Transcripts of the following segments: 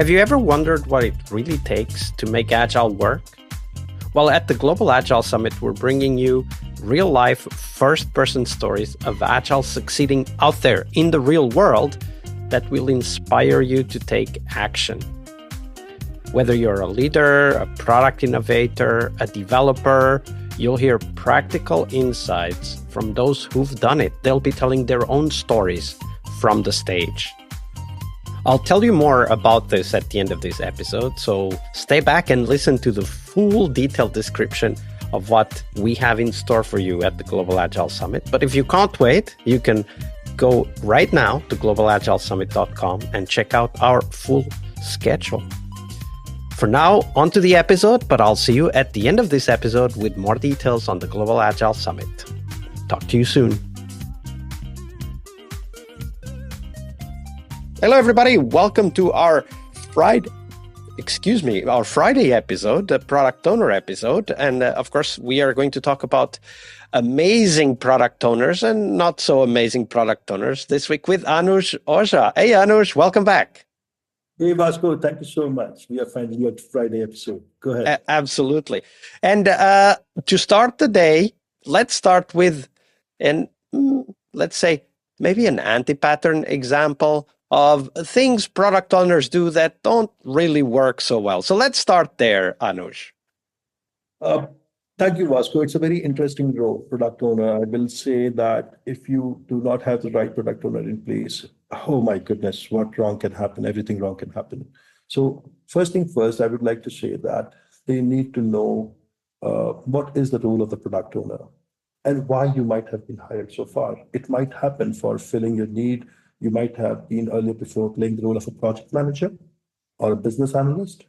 Have you ever wondered what it really takes to make Agile work? Well, at the Global Agile Summit, we're bringing you real-life, first-person stories of Agile succeeding out there in the real world that will inspire you to take action. Whether you're a leader, a product innovator, a developer, you'll hear practical insights from those who've done it. They'll be telling their own stories from the stage. I'll tell you more about this at the end of this episode, so stay back and listen to the full detailed description of what we have in store for you at the Global Agile Summit. But if you can't wait, you can go right now to globalagilesummit.com and check out our full schedule. For now, on to the episode, but I'll see you at the end of this episode with more details on the Global Agile Summit. Talk to you soon. Hello, everybody. Welcome to our Friday episode, the product owner episode. And of course, we are going to talk about amazing product owners and not so amazing product owners this week with Anuj Ojha. Hey, Anuj, welcome back. Hey, Vasco, thank you so much. We are finding you at Friday episode. Go ahead. Absolutely. And to start the day, let's start with let's say maybe an anti-pattern example of things product owners do that don't really work so well. So let's start there, Anuj. Thank you, Vasco. It's a very interesting role, product owner. I will say that if you do not have the right product owner in place, oh my goodness, what wrong can happen? Everything wrong can happen. So first thing first, I would like to say that they need to know what is the role of the product owner and why you might have been hired so far. It might happen for filling your need. You might have been earlier before playing the role of a project manager or a business analyst,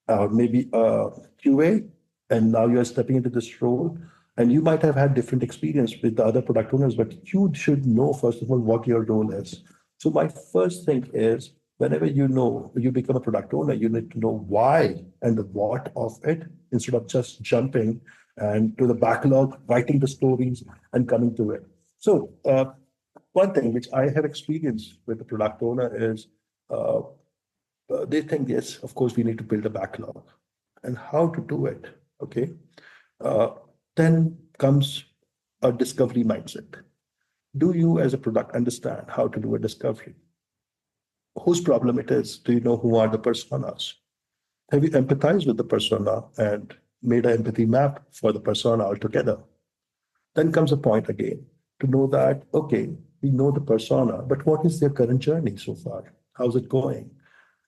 or maybe a QA, and now you're stepping into this role. And you might have had different experience with the other product owners, but you should know, first of all, what your role is. So my first thing is, whenever you become a product owner, you need to know why and the what of it, instead of just jumping and to the backlog, writing the stories and coming to it. So one thing which I have experienced with the product owner is they think, yes, of course, we need to build a backlog. And how to do it, okay? Then comes a discovery mindset. Do you as a product understand how to do a discovery? Whose problem it is? Do you know who are the personas? Have you empathized with the persona and made an empathy map for the persona altogether? Then comes a point again to know that, okay, we know the persona, but what is their current journey so far? How's it going?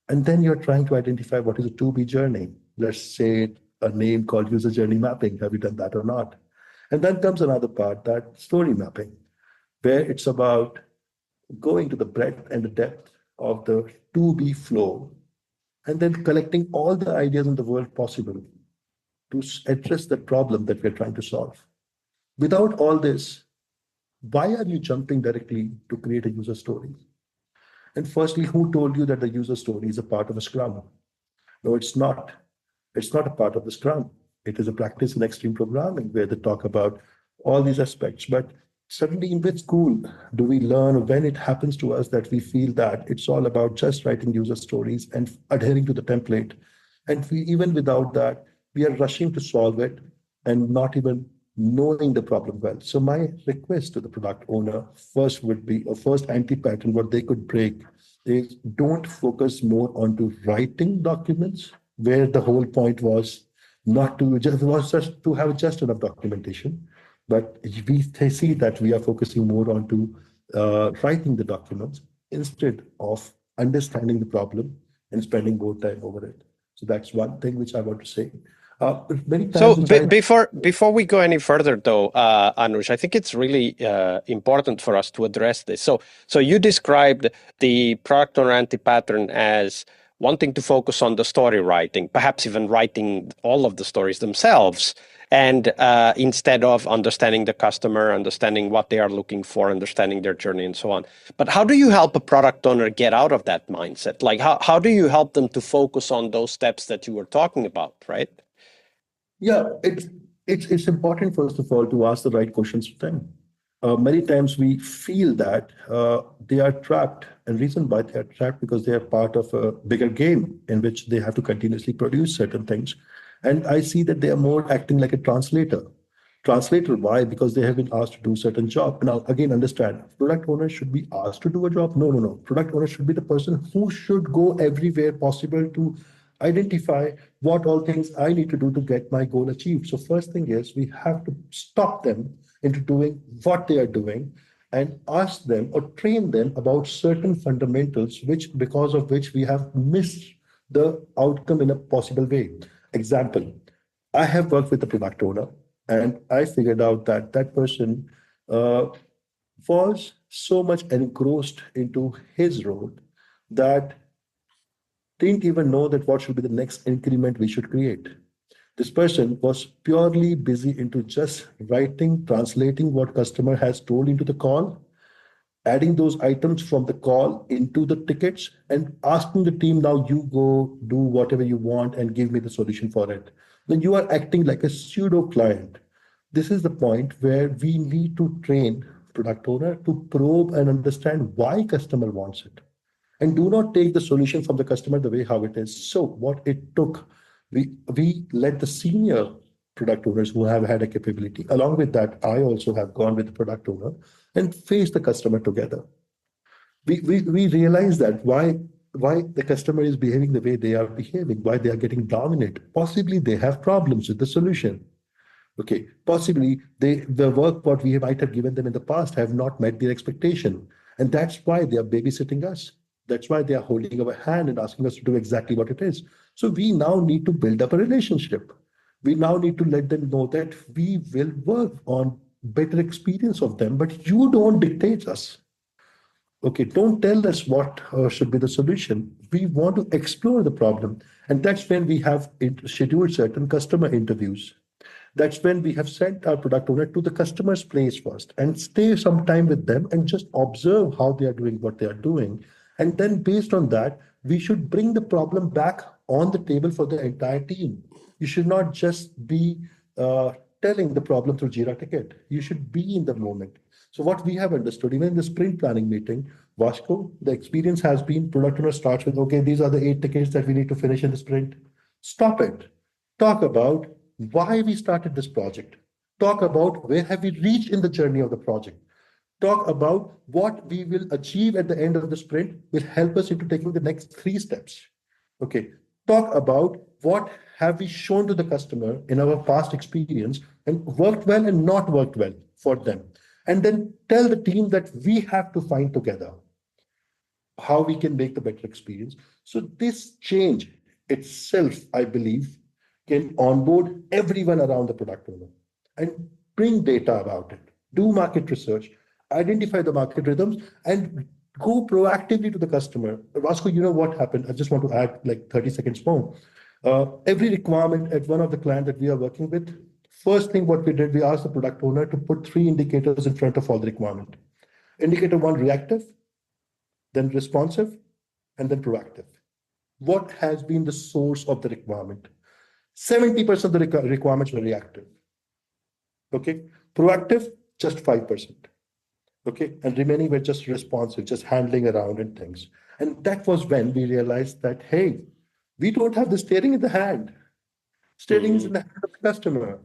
And then you're trying to identify what is a to-be journey. Let's say a name called user journey mapping. Have you done that or not? And then comes another part, that story mapping, where it's about going to the breadth and the depth of the to-be flow, and then collecting all the ideas in the world possible to address the problem that we're trying to solve. Without all this, why are you jumping directly to create a user story? And firstly, who told you that the user story is a part of a Scrum? No, it's not. It's not a part of the Scrum. It is a practice in extreme programming where they talk about all these aspects. But suddenly in which school do we learn, when it happens to us, that we feel that it's all about just writing user stories and adhering to the template? And even without that, we are rushing to solve it and not even knowing the problem well. So my request to the product owner first would be, a first anti-pattern, what they could break is, don't focus more onto writing documents, where the whole point was not to just to have just enough documentation, but we see that we are focusing more onto writing the documents instead of understanding the problem and spending more time over it. So that's one thing which I want to say. Before we go any further, though, Anuj, I think it's really important for us to address this. So you described the product owner anti-pattern as wanting to focus on the story writing, perhaps even writing all of the stories themselves, and instead of understanding the customer, understanding what they are looking for, understanding their journey, and so on. But how do you help a product owner get out of that mindset? Like, how do you help them to focus on those steps that you were talking about, right? Yeah, it's important, first of all, to ask the right questions to them. Many times we feel that they are trapped. And reason why they are trapped, because they are part of a bigger game in which they have to continuously produce certain things. And I see that they are more acting like a translator. Translator, why? Because they have been asked to do certain job. Now, again, understand, product owner should be asked to do a job. No, no, no. Product owner should be the person who should go everywhere possible to identify what all things I need to do to get my goal achieved. So first thing is we have to stop them into doing what they are doing and ask them or train them about certain fundamentals, which because of which we have missed the outcome in a possible way. Example, I have worked with the product owner and I figured out that that person uh, was so much engrossed into his role that didn't even know that what should be the next increment we should create. This person was purely busy into just writing, translating what customer has told into the call, adding those items from the call into the tickets and asking the team, now you go do whatever you want and give me the solution for it. Then you are acting like a pseudo client. This is the point where we need to train product owner to probe and understand why customer wants it, and do not take the solution from the customer the way how it is. So what it took, we let the senior product owners who have had a capability. Along with that, I also have gone with the product owner and faced the customer together. We realize that why the customer is behaving the way they are behaving, why they are getting dominant. Possibly they have problems with the solution. Okay, possibly the work what we might have given them in the past have not met their expectation. And that's why they are babysitting us. That's why they are holding our hand and asking us to do exactly what it is. So we now need to build up a relationship. We now need to let them know that we will work on better experience of them, but you don't dictate us. Okay, don't tell us what should be the solution. We want to explore the problem. And that's when we have scheduled certain customer interviews. That's when we have sent our product owner to the customer's place first and stay some time with them and just observe how they are doing what they are doing. And then based on that, we should bring the problem back on the table for the entire team. You should not just be telling the problem through Jira ticket. You should be in the moment. So what we have understood, even in the sprint planning meeting, Vasco, the experience has been product owner starts with, okay, these are the 8 tickets that we need to finish in the sprint. Stop it. Talk about why we started this project. Talk about where have we reached in the journey of the project. Talk about what we will achieve at the end of the sprint will help us into taking the next 3 steps. Okay. Talk about what have we shown to the customer in our past experience and worked well and not worked well for them. And then tell the team that we have to find together how we can make the better experience. So this change itself, I believe, can onboard everyone around the product owner and bring data about it, do market research, identify the market rhythms, and go proactively to the customer. Vasco, you know what happened? I just want to add like 30 seconds more. Every requirement at one of the clients that we are working with, first thing what we did, we asked the product owner to put 3 indicators in front of all the requirement. Indicator 1, reactive, then responsive, and then proactive. What has been the source of the requirement? 70% of the requirements were reactive. Okay. Proactive, just 5%. Okay. And remaining were just responsive, just handling around and things. And that was when we realized that, hey, we don't have the steering in the hand. Steering is in the hand of the customer,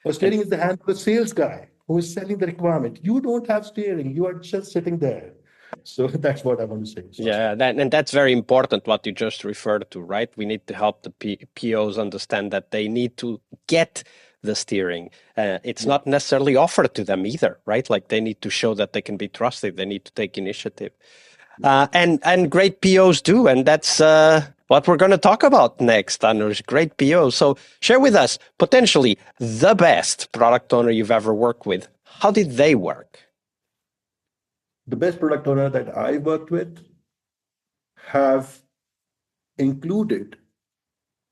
or steering is the hand of the sales guy who is selling the requirement. You don't have steering. You are just sitting there. So that's what I want to say. Yeah, and that's very important what you just referred to, right? We need to help the POs understand that they need to get the steering. It's not necessarily offered to them either, right? Like they need to show that they can be trusted. They need to take initiative. And great POs do. And that's what we're going to talk about next, Anuj. Great POs. So share with us potentially the best product owner you've ever worked with. How did they work? The best product owner that I worked with have included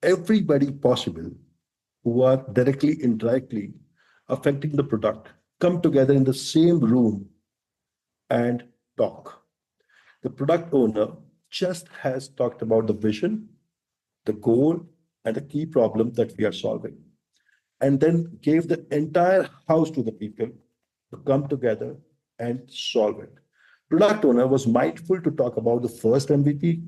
everybody possible who are directly, indirectly affecting the product, come together in the same room and talk. The product owner just has talked about the vision, the goal, and the key problem that we are solving, and then gave the entire house to the people to come together and solve it. Product owner was mindful to talk about the first MVP,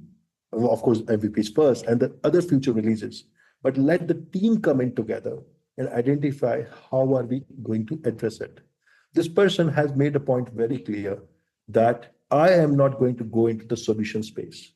of course, MVPs first, and the other future releases, but let the team come in together and identify how are we going to address it. This person has made a point very clear that I am not going to go into the solution space.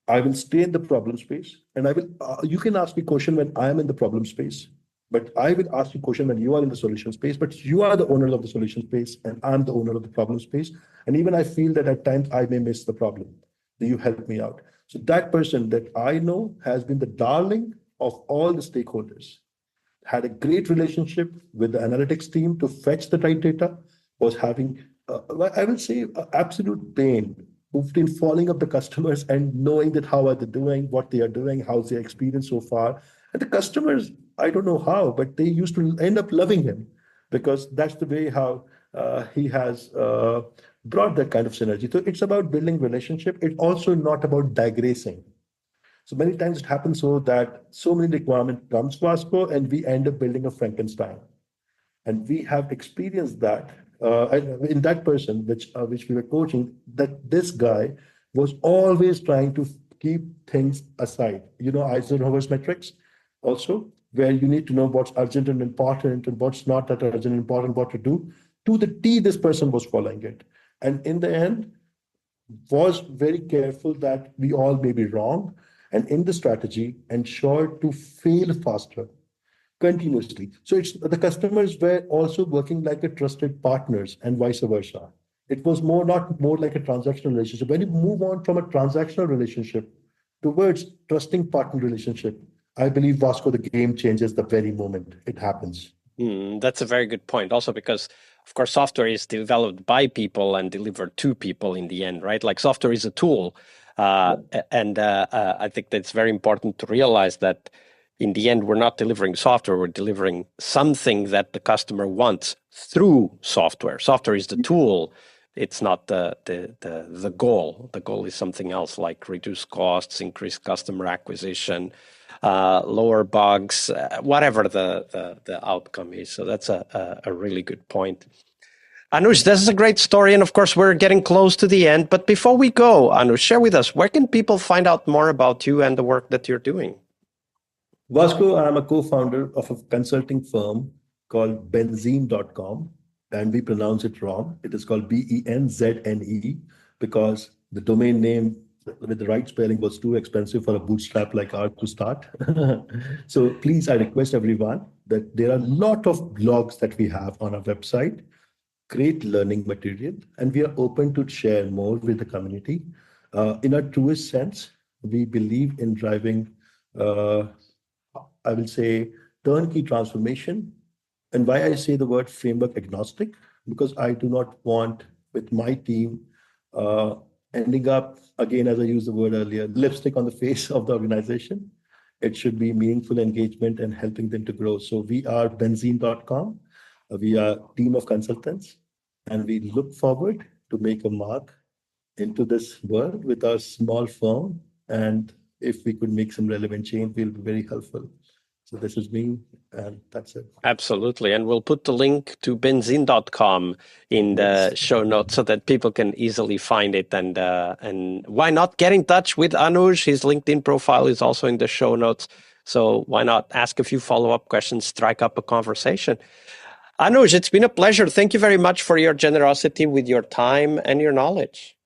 I will stay in the problem space, and I will. You can ask me question when I am in the problem space, but I will ask you question when you are in the solution space. But you are the owner of the solution space, and I'm the owner of the problem space. And even I feel that at times I may miss the problem. Do you help me out? So that person that I know has been the darling of all the stakeholders. Had a great relationship with the analytics team to fetch the right data. Was having, I will say, absolute pain who've been following up the customers and knowing that how are they doing, what they are doing, how's their experience so far. And the customers, I don't know how, but they used to end up loving him because that's the way how he has brought that kind of synergy. So it's about building relationship. It's also not about digressing. So many times it happens so that so many requirements comes Vasco and we end up building a Frankenstein. And we have experienced that in that person, which we were coaching, that this guy was always trying to keep things aside. You know, Eisenhower's metrics also, where you need to know what's urgent and important and what's not that urgent and important, what to do. To the T, this person was following it. And in the end, was very careful that we all may be wrong. And in the strategy, ensure to fail faster continuously. So it's the customers were also working like a trusted partners and vice versa. It was not more like a transactional relationship. When you move on from a transactional relationship towards trusting partner relationship, I believe Vasco, the game changes the very moment it happens. That's a very good point. Also because, of course, software is developed by people and delivered to people in the end, right? Like software is a tool. And I think that's very important to realize that in the end, we're not delivering software, we're delivering something that the customer wants through software. Software is the tool. It's not the goal. The goal is something else, like reduce costs, increase customer acquisition, lower bugs, whatever the outcome is. So that's a really good point. Anuj, this is a great story. And of course, we're getting close to the end. But before we go, Anuj, share with us, where can people find out more about you and the work that you're doing? Vasco, I'm a co-founder of a consulting firm called benzene.com, and we pronounce it wrong. It is called BENZNE because the domain name with the right spelling was too expensive for a bootstrap like ours to start. So please, I request everyone that there are a lot of blogs that we have on our website, great learning material, and we are open to share more with the community. In our truest sense, we believe in driving I will say turnkey transformation. And why I say the word framework agnostic, because I do not want with my team ending up, again, as I used the word earlier, lipstick on the face of the organization. It should be meaningful engagement and helping them to grow. So we are benzene.com. We are a team of consultants, and we look forward to make a mark into this world with our small firm. And if we could make some relevant change, we'll be very helpful. So this is me, and that's it. Absolutely. And we'll put the link to benzene.com in the show notes so that people can easily find it. And why not get in touch with Anuj? His LinkedIn profile is also in the show notes. So why not ask a few follow-up questions, strike up a conversation. Anuj, it's been a pleasure. Thank you very much for your generosity with your time and your knowledge.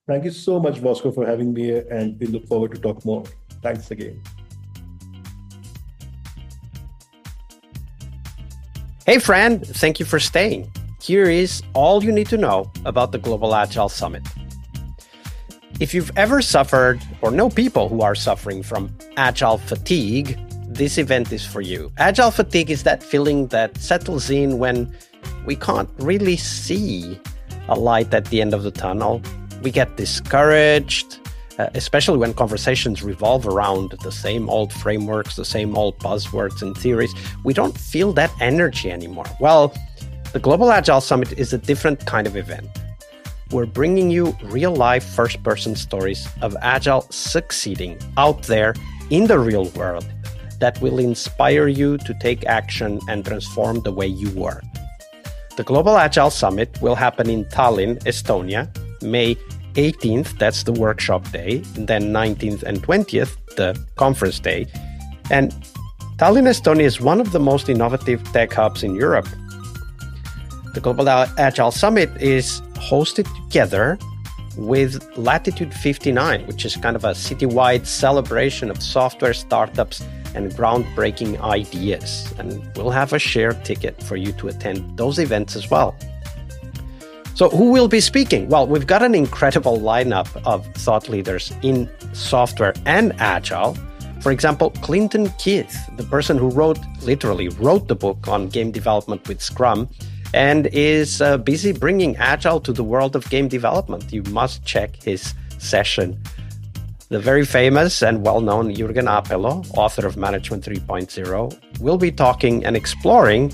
Thank you so much, Vasco, for having me here, and we look forward to talk more. Thanks again. Hey friend, thank you for staying. Here is all you need to know about the Global Agile Summit. If you've ever suffered or know people who are suffering from agile fatigue, this event is for you. Agile fatigue is that feeling that settles in when we can't really see a light at the end of the tunnel. We get discouraged, especially when conversations revolve around the same old frameworks, the same old buzzwords and theories. We don't feel that energy anymore. Well, the Global Agile Summit is a different kind of event. We're bringing you real-life first-person stories of Agile succeeding out there in the real world that will inspire you to take action and transform the way you work. The Global Agile Summit will happen in Tallinn, Estonia, May 18th, that's the workshop day, and then 19th and 20th, the conference day. And Tallinn, Estonia is one of the most innovative tech hubs in Europe. The Global Agile Summit is hosted together with Latitude 59, which is kind of a citywide celebration of software startups and groundbreaking ideas. And we'll have a shared ticket for you to attend those events as well. So who will be speaking? Well, we've got an incredible lineup of thought leaders in software and Agile. For example, Clinton Keith, the person who literally wrote the book on game development with Scrum and is busy bringing Agile to the world of game development. You must check his session. The very famous and well-known Jürgen Apelo, author of Management 3.0, will be talking and exploring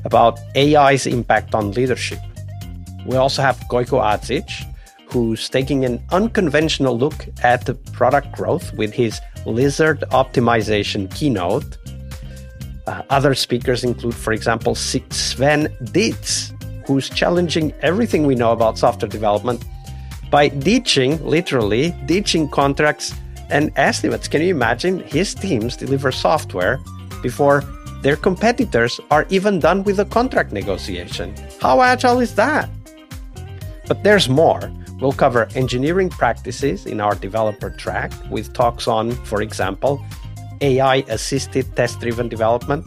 about AI's impact on leadership. We also have Gojko Adzic, who's taking an unconventional look at the product growth with his lizard optimization keynote. Other speakers include, for example, Sven Dietz, who's challenging everything we know about software development by literally ditching contracts and estimates. Can you imagine? His teams deliver software before their competitors are even done with the contract negotiation. How agile is that? But there's more. We'll cover engineering practices in our developer track with talks on, for example, AI-assisted test-driven development,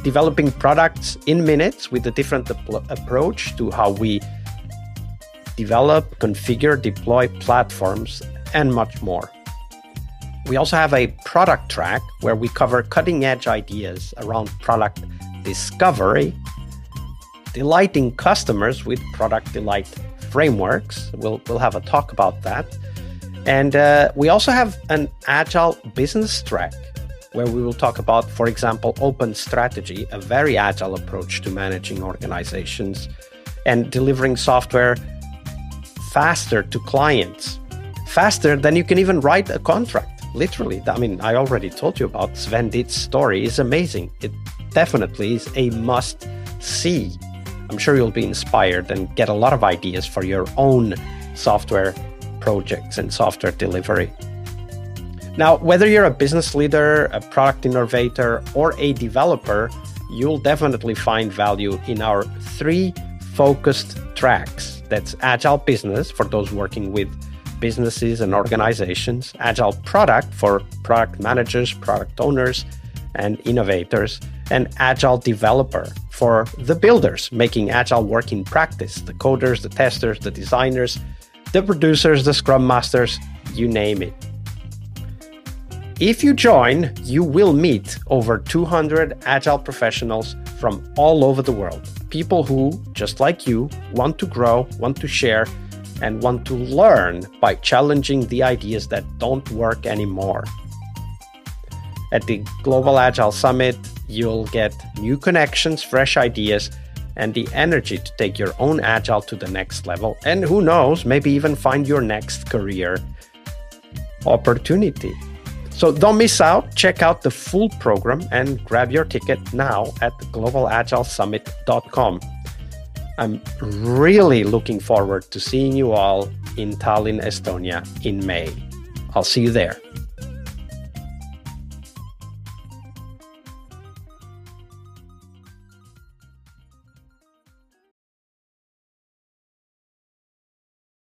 developing products in minutes with a different approach to how we develop, configure, deploy platforms, and much more. We also have a product track where we cover cutting-edge ideas around product discovery, delighting customers with product delight frameworks. We'll have a talk about that. And we also have an agile business track where we will talk about, for example, open strategy, a very agile approach to managing organizations and delivering software faster to clients, faster than you can even write a contract, literally. I mean, I already told you about Sven Dietz's story. It's amazing. It definitely is a must-see. I'm sure you'll be inspired and get a lot of ideas for your own software projects and software delivery. Now, whether you're a business leader, a product innovator, or a developer, you'll definitely find value in our 3 focused tracks. That's Agile Business for those working with businesses and organizations, Agile Product for product managers, product owners, and innovators, and Agile Developer for the builders making Agile work in practice, the coders, the testers, the designers, the producers, the Scrum Masters, you name it. If you join, you will meet over 200 Agile professionals from all over the world. People who, just like you, want to grow, want to share, and want to learn by challenging the ideas that don't work anymore. At the Global Agile Summit, you'll get new connections, fresh ideas, and the energy to take your own Agile to the next level. And who knows, maybe even find your next career opportunity. So don't miss out. Check out the full program and grab your ticket now at globalagilesummit.com. I'm really looking forward to seeing you all in Tallinn, Estonia in May. I'll see you there.